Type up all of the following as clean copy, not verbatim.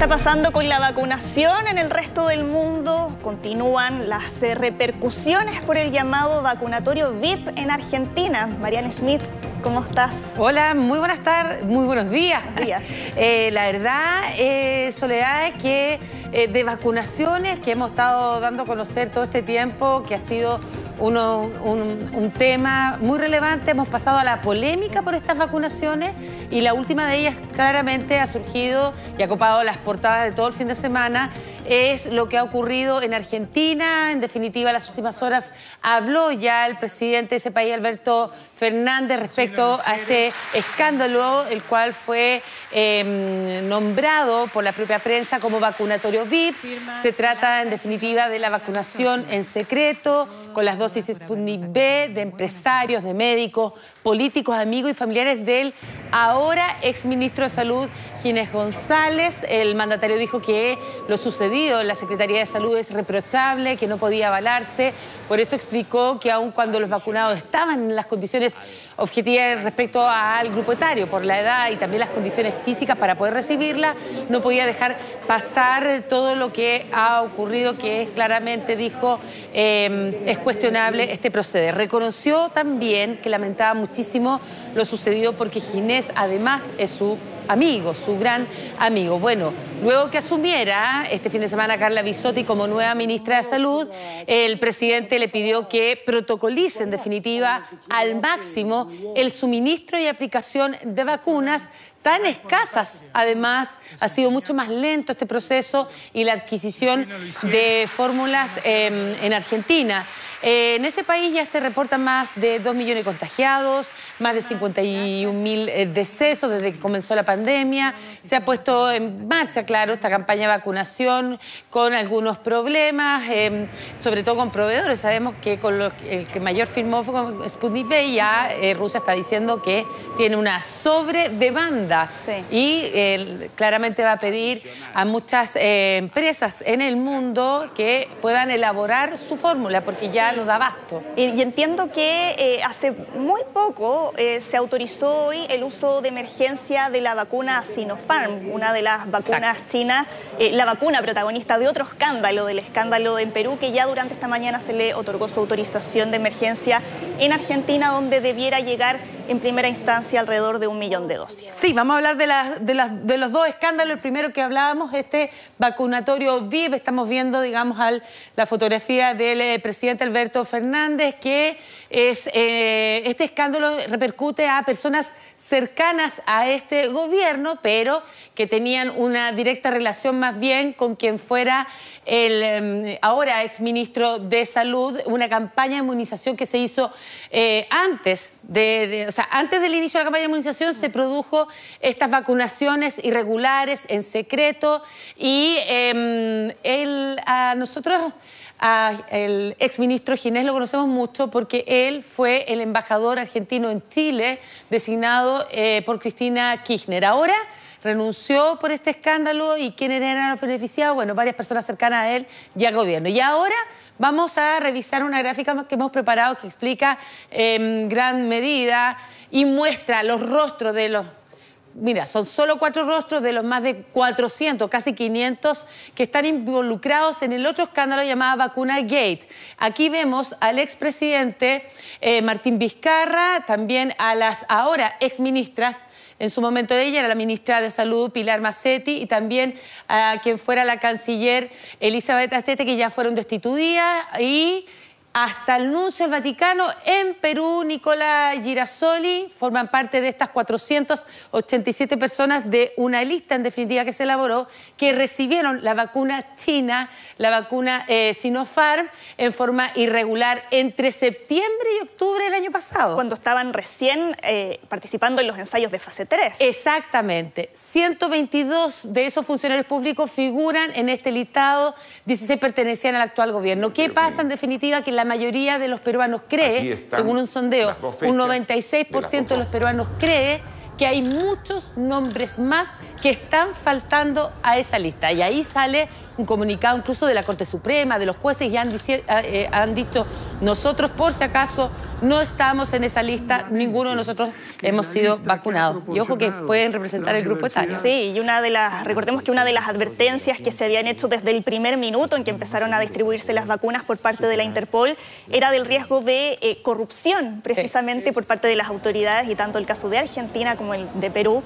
está pasando con la vacunación en el resto del mundo? Continúan las repercusiones por el llamado vacunatorio VIP en Argentina. Mariana Schmidt, ¿cómo estás? Hola, muy buenas tardes, muy buenos días. La verdad, Soledad, es que de vacunaciones que hemos estado dando a conocer todo este tiempo, que ha sido un tema muy relevante, hemos pasado a la polémica por estas vacunaciones y la última de ellas claramente ha surgido y ha copado las portadas de todo el fin de semana. Es lo que ha ocurrido en Argentina. En definitiva, las últimas horas habló ya el presidente de ese país, Alberto Fernández, respecto a este escándalo, el cual fue nombrado por la propia prensa como vacunatorio VIP. Se trata, en definitiva, de la vacunación en secreto, con las dosis Sputnik V de empresarios, de médicos, políticos, amigos y familiares del ahora exministro de Salud, Ginés González. El mandatario dijo que lo sucedido en la Secretaría de Salud es reprochable, que no podía avalarse. Por eso explicó que aun cuando los vacunados estaban en las condiciones objetivas respecto al grupo etario, por la edad y también las condiciones físicas para poder recibirla, no podía dejar pasar todo lo que ha ocurrido, que es claramente, dijo, es cuestionable este proceder. Reconoció también que lamentaba muchísimo lo sucedido porque Ginés además es su amigo, su gran amigo. Bueno, luego que asumiera este fin de semana Carla Bisotti como nueva ministra de Salud, el presidente le pidió que protocolice en definitiva al máximo el suministro y aplicación de vacunas tan escasas. Además, ha sido mucho más lento este proceso y la adquisición de fórmulas en Argentina. En ese país ya se reportan más de 2 millones de contagiados, más de 51.000 decesos desde que comenzó la pandemia. Se ha puesto en marcha, claro, esta campaña de vacunación con algunos problemas, sobre todo con proveedores. Sabemos que con el que mayor firmó fue con Sputnik V y ya Rusia está diciendo que tiene una sobredemanda. Sí. Y claramente va a pedir a muchas empresas en el mundo que puedan elaborar su fórmula porque ya no da abasto. Y entiendo que hace muy poco se autorizó hoy el uso de emergencia de la vacuna Sinopharm, una de las vacunas chinas, la vacuna protagonista de otro escándalo, del escándalo en Perú, que ya durante esta mañana se le otorgó su autorización de emergencia en Argentina, donde debiera llegar en primera instancia alrededor de 1 millón de dosis. Sí, vamos a hablar de los dos escándalos. El primero que hablábamos, este vacunatorio VIP. Estamos viendo, digamos, la fotografía del presidente Alberto Fernández, que es este escándalo repercute a personas cercanas a este gobierno, pero que tenían una directa relación más bien con quien fuera el ahora exministro de Salud. Una campaña de inmunización que se hizo antes del inicio de la campaña de inmunización se produjo estas vacunaciones irregulares en secreto y el exministro Ginés lo conocemos mucho porque él fue el embajador argentino en Chile designado por Cristina Kirchner. Ahora renunció por este escándalo y ¿quiénes eran los beneficiados? Bueno, varias personas cercanas a él y al gobierno. Y ahora vamos a revisar una gráfica que hemos preparado que explica en gran medida y muestra los rostros de los... Mira, son solo 4 rostros de los más de 400, casi 500, que están involucrados en el otro escándalo llamado Vacuna Gate. Aquí vemos al expresidente Martín Vizcarra, también a las ahora exministras. En su momento ella era la ministra de Salud, Pilar Macetti, y también a quien fuera la canciller Elizabeth Astete, que ya fueron destituidas, y hasta el nuncio del Vaticano en Perú, Nicola Girasoli, forman parte de estas 487 personas de una lista, en definitiva, que se elaboró, que recibieron la vacuna china, la vacuna Sinopharm, en forma irregular entre septiembre y octubre del año pasado. Cuando estaban recién participando en los ensayos de fase 3. Exactamente. 122 de esos funcionarios públicos figuran en este listado, 16 pertenecían al actual gobierno. ¿Qué pasa, en definitiva? Que la mayoría de los peruanos cree, según un sondeo, un 96% de los peruanos cree que hay muchos nombres más que están faltando a esa lista. Y ahí sale un comunicado incluso de la Corte Suprema, de los jueces, y han dicho, nosotros por si acaso no estamos en esa lista, ninguno de nosotros hemos sido vacunados. Y ojo que pueden representar el grupo etario. Sí, y recordemos que una de las advertencias que se habían hecho desde el primer minuto en que empezaron a distribuirse las vacunas por parte de la Interpol era del riesgo de corrupción, precisamente por parte de las autoridades, y tanto el caso de Argentina como el de Perú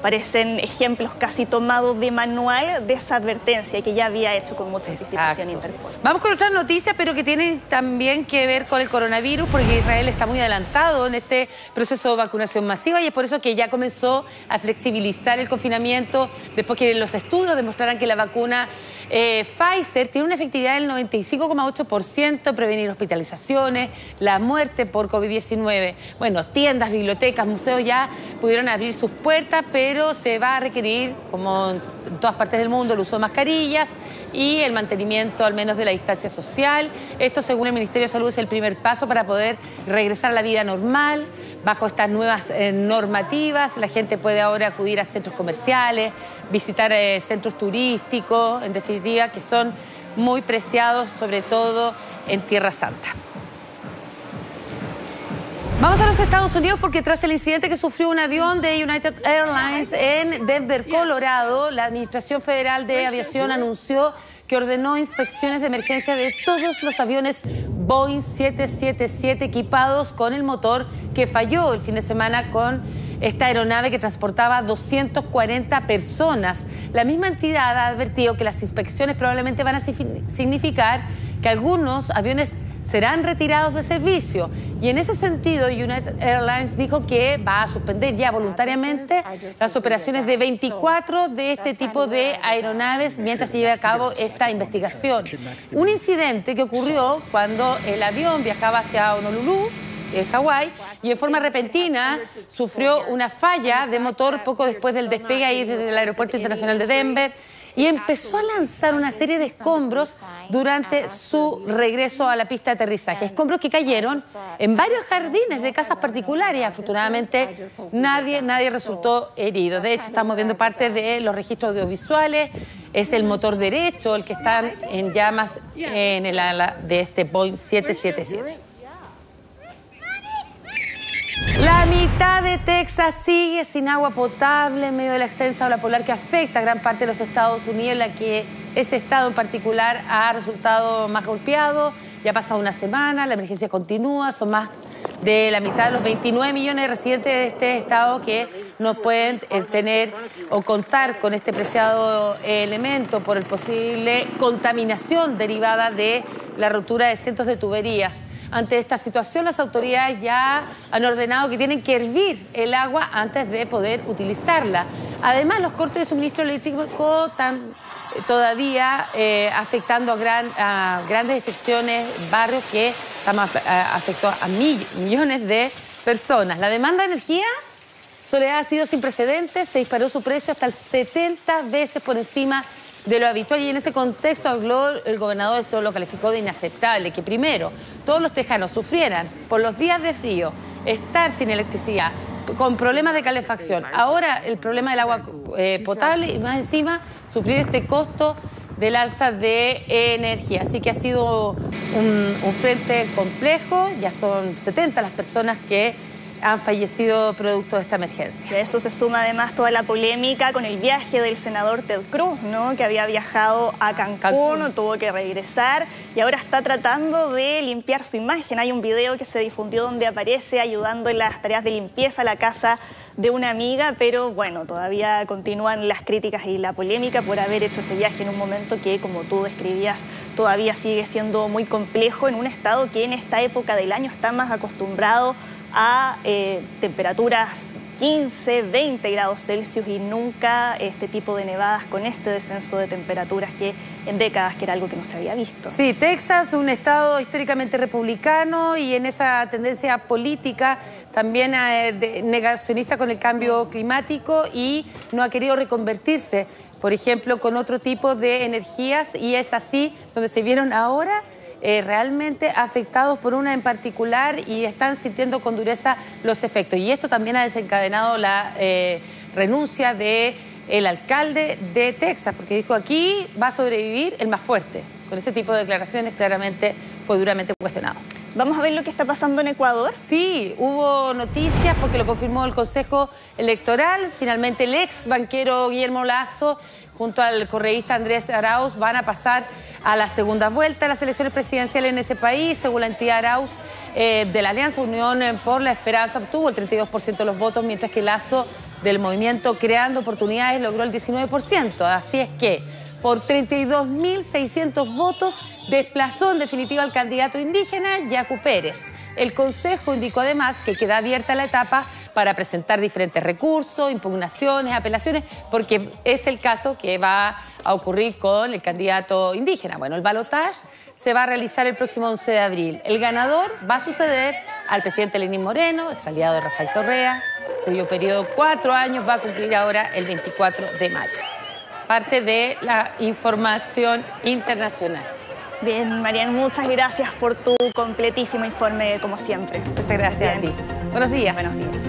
parecen ejemplos casi tomados de manual de esa advertencia que ya había hecho con mucha anticipación Interpol. Vamos con otras noticias, pero que tienen también que ver con el coronavirus, porque Israel está muy adelantado en este proceso de vacunación masiva y es por eso que ya comenzó a flexibilizar el confinamiento después que los estudios demostraran que la vacuna Pfizer tiene una efectividad del 95,8%, prevenir hospitalizaciones, la muerte por COVID-19. Bueno, tiendas, bibliotecas, museos ya pudieron abrir sus puertas, pero se va a requerir, como en todas partes del mundo, el uso de mascarillas y el mantenimiento al menos de la distancia social. Esto, según el Ministerio de Salud, es el primer paso para poder regresar a la vida normal. Bajo estas nuevas normativas, la gente puede ahora acudir a centros comerciales, visitar centros turísticos, en definitiva, que son muy preciados, sobre todo en Tierra Santa. Vamos a los Estados Unidos porque tras el incidente que sufrió un avión de United Airlines en Denver, Colorado, la Administración Federal de Aviación anunció que ordenó inspecciones de emergencia de todos los aviones Boeing 777 equipados con el motor que falló el fin de semana con esta aeronave que transportaba 240 personas. La misma entidad ha advertido que las inspecciones probablemente van a significar que algunos aviones serán retirados de servicio. Y en ese sentido, United Airlines dijo que va a suspender ya voluntariamente las operaciones de 24 de este tipo de aeronaves mientras se lleve a cabo esta investigación. Un incidente que ocurrió cuando el avión viajaba hacia Honolulu, en Hawái, y en forma repentina sufrió una falla de motor poco después del despegue ahí desde el Aeropuerto Internacional de Denver, y empezó a lanzar una serie de escombros durante su regreso a la pista de aterrizaje. Escombros que cayeron en varios jardines de casas particulares. Afortunadamente, nadie resultó herido. De hecho, estamos viendo parte de los registros audiovisuales. Es el motor derecho el que está en llamas en el ala de este Boeing 777. La mitad de Texas sigue sin agua potable en medio de la extensa ola polar que afecta a gran parte de los Estados Unidos, en la que ese estado en particular ha resultado más golpeado. Ya ha pasado una semana, la emergencia continúa, son más de la mitad de los 29 millones de residentes de este estado que no pueden tener o contar con este preciado elemento por el posible contaminación derivada de la rotura de cientos de tuberías. Ante esta situación, las autoridades ya han ordenado que tienen que hervir el agua antes de poder utilizarla. Además, los cortes de suministro eléctrico están todavía afectando a grandes extensiones, barrios que afectó a millones de personas. La demanda de energía, Soledad, ha sido sin precedentes, se disparó su precio hasta el 70 veces por encima de lo habitual, y en ese contexto habló el gobernador, esto lo calificó de inaceptable, que primero todos los tejanos sufrieran por los días de frío, estar sin electricidad, con problemas de calefacción, ahora el problema del agua potable y más encima sufrir este costo del alza de energía. Así que ha sido un frente complejo, ya son 70 las personas que han fallecido producto de esta emergencia. A eso se suma además toda la polémica con el viaje del senador Ted Cruz, ¿no? Que había viajado a Cancún, tuvo que regresar y ahora está tratando de limpiar su imagen. Hay un video que se difundió donde aparece ayudando en las tareas de limpieza a la casa de una amiga, pero bueno, todavía continúan las críticas y la polémica por haber hecho ese viaje en un momento que, como tú describías, todavía sigue siendo muy complejo en un estado que en esta época del año está más acostumbrado a temperaturas 15, 20 grados Celsius y nunca este tipo de nevadas con este descenso de temperaturas que en décadas que era algo que no se había visto. Sí, Texas, un estado históricamente republicano y en esa tendencia política también negacionista con el cambio climático, y no ha querido reconvertirse, por ejemplo, con otro tipo de energías, y es así donde se vieron ahora realmente afectados por una en particular y están sintiendo con dureza los efectos. Y esto también ha desencadenado la renuncia del alcalde de Texas, porque dijo: aquí va a sobrevivir el más fuerte. Con ese tipo de declaraciones claramente fue duramente cuestionado. Vamos a ver lo que está pasando en Ecuador. Sí, hubo noticias porque lo confirmó el Consejo Electoral. Finalmente el ex banquero Guillermo Lasso junto al correísta Andrés Arauz van a pasar a la segunda vuelta de las elecciones presidenciales en ese país. Según la entidad Arauz de la Alianza Unión por la Esperanza obtuvo el 32% de los votos, mientras que Lasso del movimiento Creando Oportunidades logró el 19%. Así es que por 32.600 votos desplazó en definitiva al candidato indígena Yacu Pérez. El Consejo indicó además que queda abierta la etapa para presentar diferentes recursos, impugnaciones, apelaciones, porque es el caso que va a ocurrir con el candidato indígena. Bueno, el balotaje se va a realizar el próximo 11 de abril. El ganador va a suceder al presidente Lenín Moreno, ex aliado de Rafael Correa, cuyo periodo 4 años va a cumplir ahora el 24 de mayo. Parte de la información internacional. Bien, Marian, muchas gracias por tu completísimo informe, como siempre. Muchas gracias a ti. Buenos días. Buenos días.